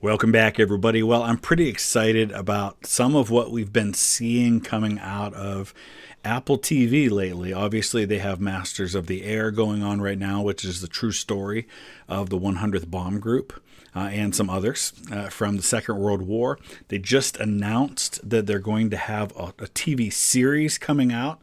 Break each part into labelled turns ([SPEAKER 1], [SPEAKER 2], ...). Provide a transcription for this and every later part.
[SPEAKER 1] Welcome back, everybody. Well, I'm pretty excited about some of what we've been seeing coming out of Apple TV lately. Obviously, they have Masters of the Air going on right now, which is the true story of the 100th Bomb Group and some others from the Second World War. They just announced that they're going to have a TV series coming out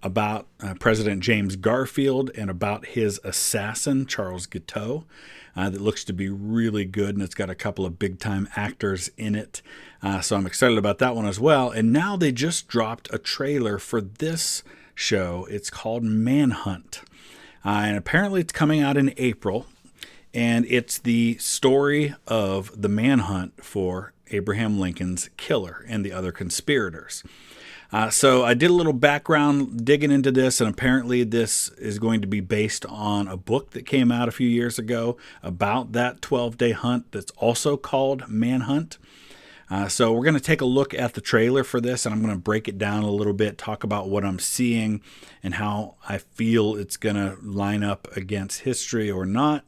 [SPEAKER 1] about President James Garfield and about his assassin, Charles Guiteau. That looks to be really good, and it's got a couple of big-time actors in it. So I'm excited about that one as well. And now they just dropped a trailer for this show. It's called Manhunt. And apparently it's coming out in April. And it's the story of the manhunt for Abraham Lincoln's killer and the other conspirators. So I did a little background digging into this, and apparently this is going to be based on a book that came out a few years ago about that 12-day hunt that's also called Manhunt. So we're going to take a look at the trailer for this, and I'm going to break it down a little bit, talk about what I'm seeing and how I feel it's going to line up against history or not,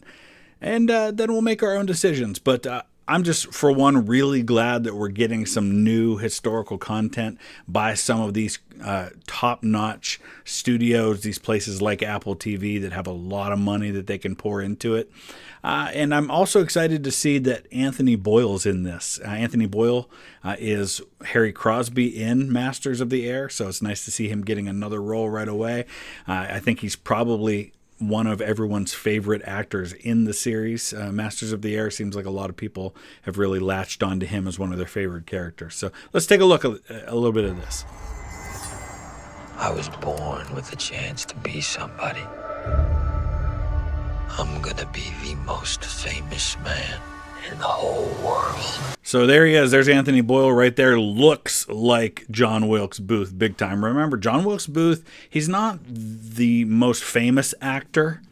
[SPEAKER 1] and then we'll make our own decisions. But I'm just, for one, really glad that we're getting some new historical content by some of these top-notch studios, these places like Apple TV that have a lot of money that they can pour into it. And I'm also excited to see that Anthony Boyle's in this. Anthony Boyle is Harry Crosby in Masters of the Air, so it's nice to see him getting another role right away. I think he's probably one of everyone's favorite actors in the series. Masters of the Air seems like a lot of people have really latched onto him as one of their favorite characters. So let's take a look at a little bit of this.
[SPEAKER 2] I was born with a chance to be somebody. I'm gonna be the most famous man in the whole world.
[SPEAKER 1] So there he is. There's Anthony Boyle right there. Looks like John Wilkes Booth big time. Remember, John Wilkes Booth, he's not the most famous actor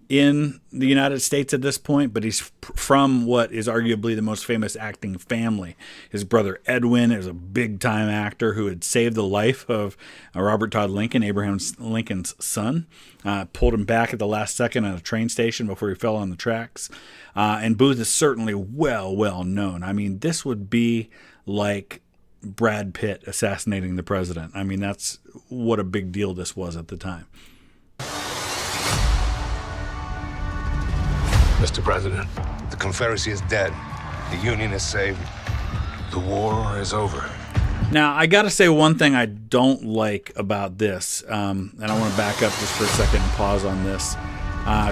[SPEAKER 1] in the United States at this point, but he's from what is arguably the most famous acting family. His brother Edwin is a big-time actor who had saved the life of Robert Todd Lincoln, Abraham Lincoln's son. Pulled him back at the last second at a train station before he fell on the tracks. And Booth is certainly well known. I mean, this would be like Brad Pitt assassinating the president. I mean, that's what a big deal this was at the time.
[SPEAKER 3] Mr. President, the Confederacy is dead. The Union is saved. The war is over.
[SPEAKER 1] Now, I got to say one thing I don't like about this, and I want to back up just for a second and pause on this.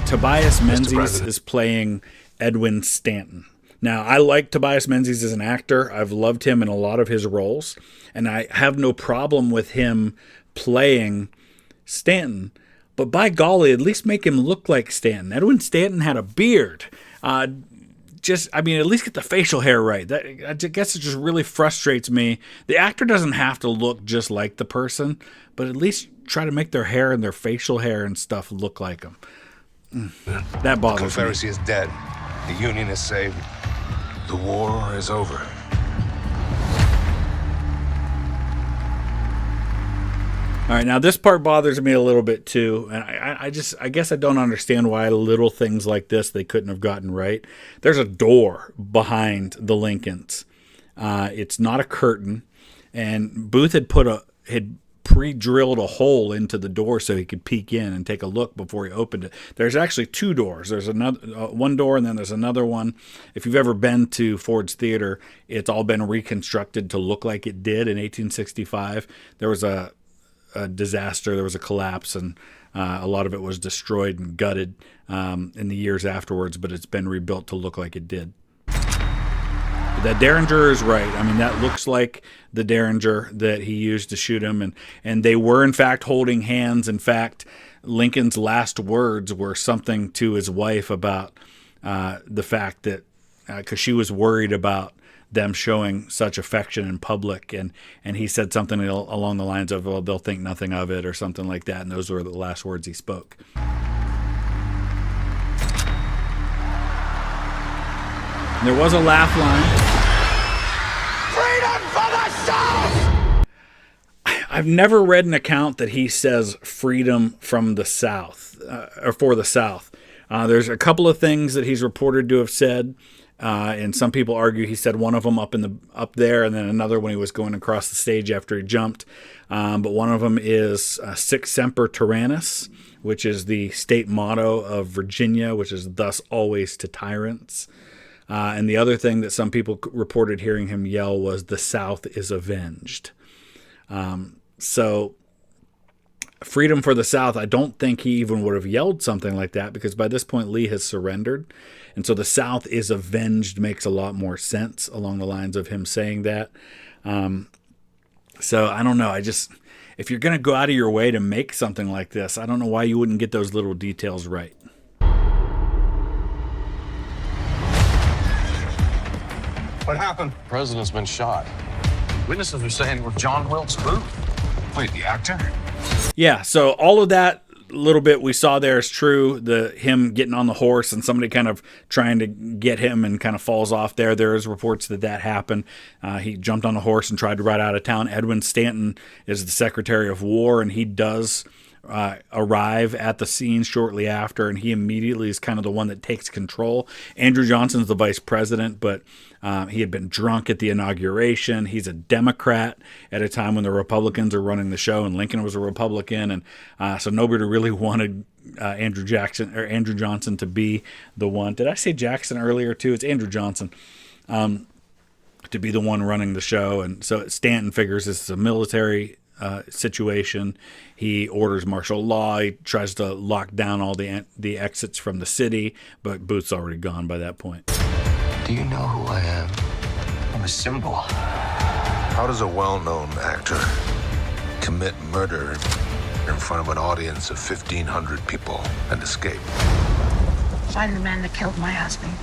[SPEAKER 1] Tobias Menzies is playing Edwin Stanton. Now, I like Tobias Menzies as an actor. I've loved him in a lot of his roles, and I have no problem with him playing Stanton. But by golly, at least make him look like Stanton. Edwin Stanton had a beard. At least get the facial hair right. I guess it just really frustrates me. The actor doesn't have to look just like the person, but at least try to make their hair and their facial hair and stuff look like them. That bothers me.
[SPEAKER 3] The Confederacy is dead. The Union is saved. The war is over.
[SPEAKER 1] All right, now this part bothers me a little bit too, and I guess I don't understand why little things like this they couldn't have gotten right. There's a door behind the Lincolns. It's not a curtain, and Booth had pre-drilled a hole into the door so he could peek in and take a look before he opened it. There's actually two doors. There's another one door, and then there's another one. If you've ever been to Ford's Theater, it's all been reconstructed to look like it did in 1865. There was a disaster, there was a collapse, and a lot of it was destroyed and gutted in the years afterwards, but it's been rebuilt to look like it did. That Derringer is right. I mean, that looks like the Derringer that he used to shoot him, and they were in fact holding hands. In fact, Lincoln's last words were something to his wife about the fact that because she was worried about them showing such affection in public, and he said something along the lines of, well, they'll think nothing of it, or something like that, and those were the last words he spoke. And there was a laugh line.
[SPEAKER 3] Freedom for the South!
[SPEAKER 1] I've never read an account that he says freedom from the South, or for the South. There's a couple of things that he's reported to have said, And some people argue he said one of them up there, and then another when he was going across the stage after he jumped. But one of them is Sic Semper Tyrannis, which is the state motto of Virginia, which is thus always to tyrants. And the other thing that some people reported hearing him yell was the South is avenged. So freedom for the South, I don't think he even would have yelled something like that, because by this point Lee has surrendered. And so the South is avenged makes a lot more sense along the lines of him saying that. So I don't know. If you're going to go out of your way to make something like this, I don't know why you wouldn't get those little details right.
[SPEAKER 3] What happened?
[SPEAKER 4] The president's been shot.
[SPEAKER 2] Witnesses are saying it was John Wilkes Booth.
[SPEAKER 3] Wait, the actor?
[SPEAKER 1] Yeah, so all of that little bit we saw there is true. Him getting on the horse and somebody kind of trying to get him and kind of falls off there. There is reports that happened. He jumped on a horse and tried to ride out of town. Edwin Stanton is the Secretary of War, and he does arrive at the scene shortly after, and he immediately is kind of the one that takes control. Andrew Johnson's the vice president, but he had been drunk at the inauguration. He's a Democrat at a time when the Republicans are running the show, and Lincoln was a Republican, and so nobody really wanted Andrew Johnson to be the one. Did I say Jackson earlier too? It's Andrew Johnson. To be the one running the show, and so Stanton figures this is a military situation. He orders martial law. He tries to lock down all the exits from the city, but Booth's already gone by that point.
[SPEAKER 2] Do you know who I am? I'm a symbol.
[SPEAKER 3] How does a well-known actor commit murder in front of an audience of 1,500 people and escape?
[SPEAKER 5] Find the man that killed my husband.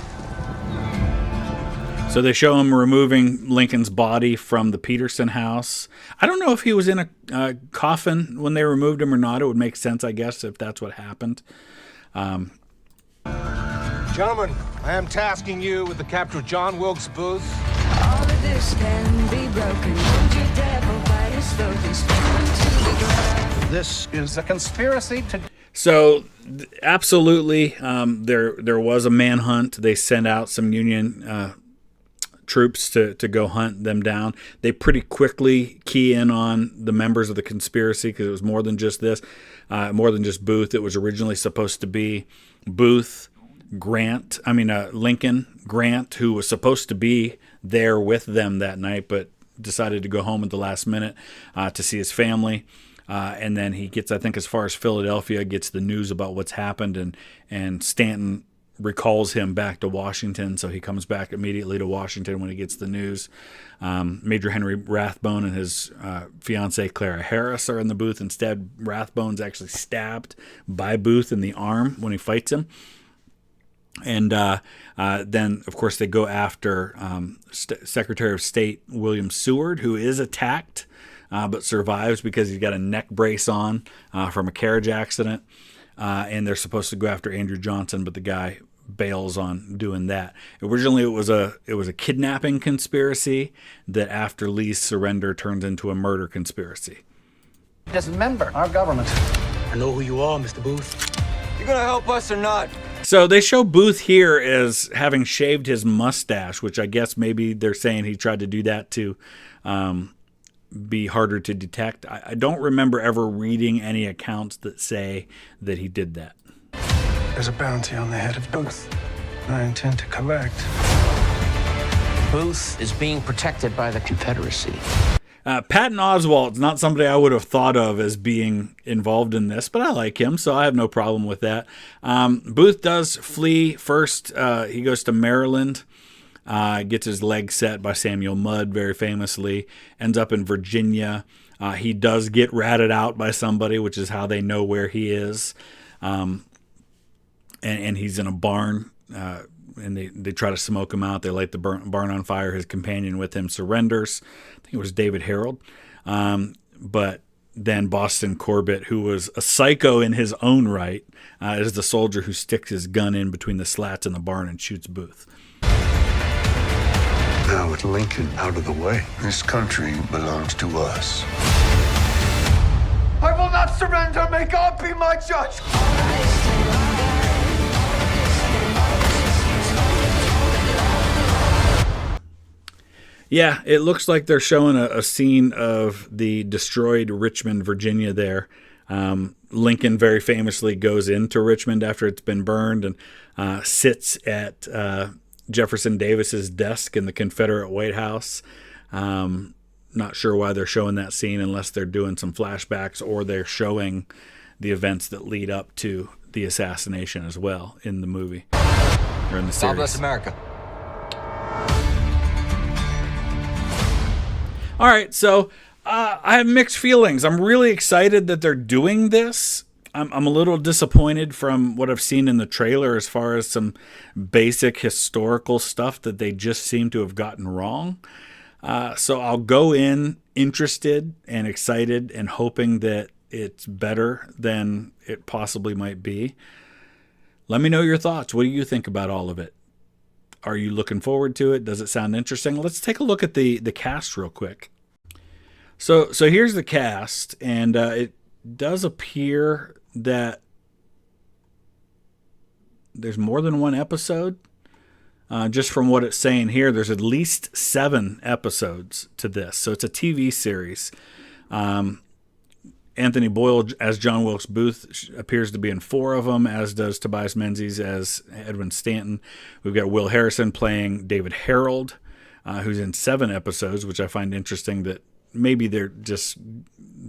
[SPEAKER 1] So they show him removing Lincoln's body from the Peterson house. I don't know if he was in a coffin when they removed him or not. It would make sense, I guess, if that's what happened.
[SPEAKER 3] Gentlemen, I am tasking you with the capture of John Wilkes Booth.
[SPEAKER 6] All of this can be broken. Would you devil by his throat and spin him to the ground?
[SPEAKER 7] This is a conspiracy to...
[SPEAKER 1] So, absolutely, there was a manhunt. They sent out some Union troops to go hunt them down. They pretty quickly key in on the members of the conspiracy, because it was more than just this, more than just Booth. It was originally supposed to be Booth, Lincoln, Grant, who was supposed to be there with them that night, but decided to go home at the last minute to see his family. And then he gets, I think, as far as Philadelphia, gets the news about what's happened, and Stanton recalls him back to Washington, so he comes back immediately to Washington when he gets the news. Major Henry Rathbone and his fiancée Clara Harris are in the booth. Instead, Rathbone's actually stabbed by Booth in the arm when he fights him. And then, of course, they go after Secretary of State William Seward, who is attacked but survives because he's got a neck brace on from a carriage accident. And they're supposed to go after Andrew Johnson, but the guy bails on doing that. Originally, it was a kidnapping conspiracy that, after Lee's surrender, turns into a murder conspiracy.
[SPEAKER 7] Dismember our government.
[SPEAKER 8] I know who you are, Mr. Booth.
[SPEAKER 2] You gonna help us or not?
[SPEAKER 1] So they show Booth here as having shaved his mustache, which I guess maybe they're saying he tried to do that to be harder to detect. I don't remember ever reading any accounts that say that he did that.
[SPEAKER 7] There's a bounty on the head of Booth. I intend to collect.
[SPEAKER 8] Booth is being protected by the Confederacy.
[SPEAKER 1] Patton Oswalt's not somebody I would have thought of as being involved in this, but I like him, so I have no problem with that. Booth does flee first. He goes to Maryland, gets his leg set by Samuel Mudd, very famously, ends up in Virginia. He does get ratted out by somebody, which is how they know where he is. And he's in a barn, and they try to smoke him out. They light the barn on fire. His companion with him surrenders. I think it was David Harold. But then Boston Corbett, who was a psycho in his own right, is the soldier who sticks his gun in between the slats in the barn and shoots Booth.
[SPEAKER 3] Now with Lincoln out of the way, this country belongs to us.
[SPEAKER 2] I will not surrender. May God be my judge.
[SPEAKER 1] Yeah, it looks like they're showing a scene of the destroyed Richmond, Virginia there. Lincoln very famously goes into Richmond after it's been burned and sits at Jefferson Davis's desk in the Confederate White House. Not sure why they're showing that scene unless they're doing some flashbacks or they're showing the events that lead up to the assassination as well in the movie or in the series.
[SPEAKER 2] God bless America.
[SPEAKER 1] All right, so I have mixed feelings. I'm really excited that they're doing this. I'm a little disappointed from what I've seen in the trailer as far as some basic historical stuff that they just seem to have gotten wrong. So I'll go in interested and excited and hoping that it's better than it possibly might be. Let me know your thoughts. What do you think about all of it? Are you looking forward to it? Does it sound interesting? Let's take a look at the cast real quick. So here's the cast, and it does appear that there's more than one episode. Just from what it's saying here, there's at least 7 episodes to this. So it's a TV series. Anthony Boyle as John Wilkes Booth appears to be in 4 of them, as does Tobias Menzies as Edwin Stanton. We've got Will Harrison playing David Harold, who's in 7 episodes, which I find interesting that maybe they're just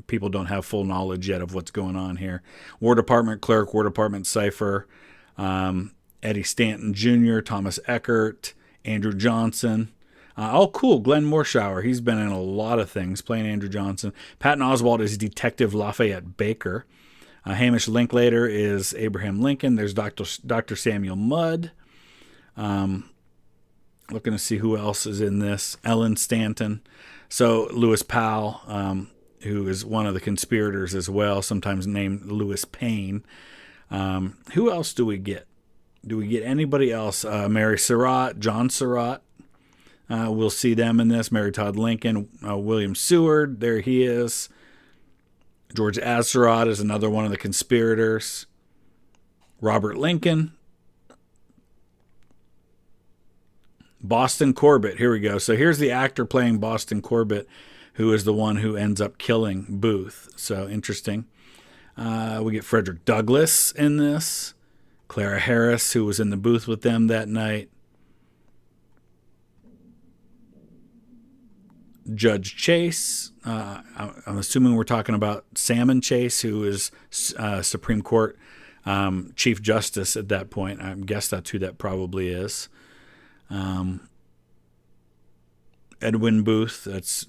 [SPEAKER 1] people don't have full knowledge yet of what's going on here. War Department clerk, War Department cipher, Eddie Stanton Jr., Thomas Eckert, Andrew Johnson. Oh, cool. Glenn Morshower. He's been in a lot of things, playing Andrew Johnson. Patton Oswalt is Detective Lafayette Baker. Hamish Linklater is Abraham Lincoln. There's Dr. Samuel Mudd. Looking to see who else is in this. Ellen Stanton. So Lewis Powell, who is one of the conspirators as well, sometimes named Lewis Payne. Who else do we get? Do we get anybody else? Mary Surratt, John Surratt. We'll see them in this. Mary Todd Lincoln, William Seward, there he is. George Atzerodt is another one of the conspirators. Robert Lincoln. Boston Corbett, here we go. So here's the actor playing Boston Corbett, who is the one who ends up killing Booth. So interesting. We get Frederick Douglass in this. Clara Harris, who was in the booth with them that night. Judge Chase. I'm assuming we're talking about Salmon Chase, who is Supreme Court Chief Justice at that point. I guess that's who that probably is. Edwin Booth, that's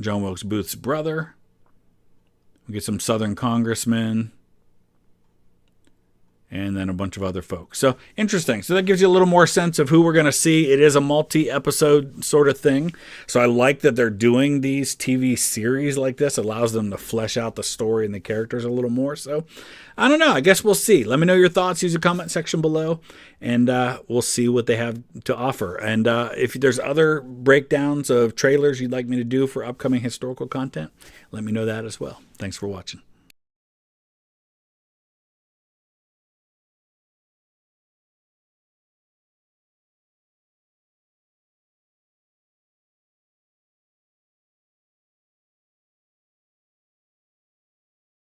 [SPEAKER 1] John Wilkes Booth's brother. We get some Southern congressmen. And then a bunch of other folks. So interesting. So that gives you a little more sense of who we're going to see. It is a multi-episode sort of thing. So I like that they're doing these TV series like this. It allows them to flesh out the story and the characters a little more. So I don't know. I guess we'll see. Let me know your thoughts. Use the comment section below. And we'll see what they have to offer. And if there's other breakdowns of trailers you'd like me to do for upcoming historical content, let me know that as well. Thanks for watching.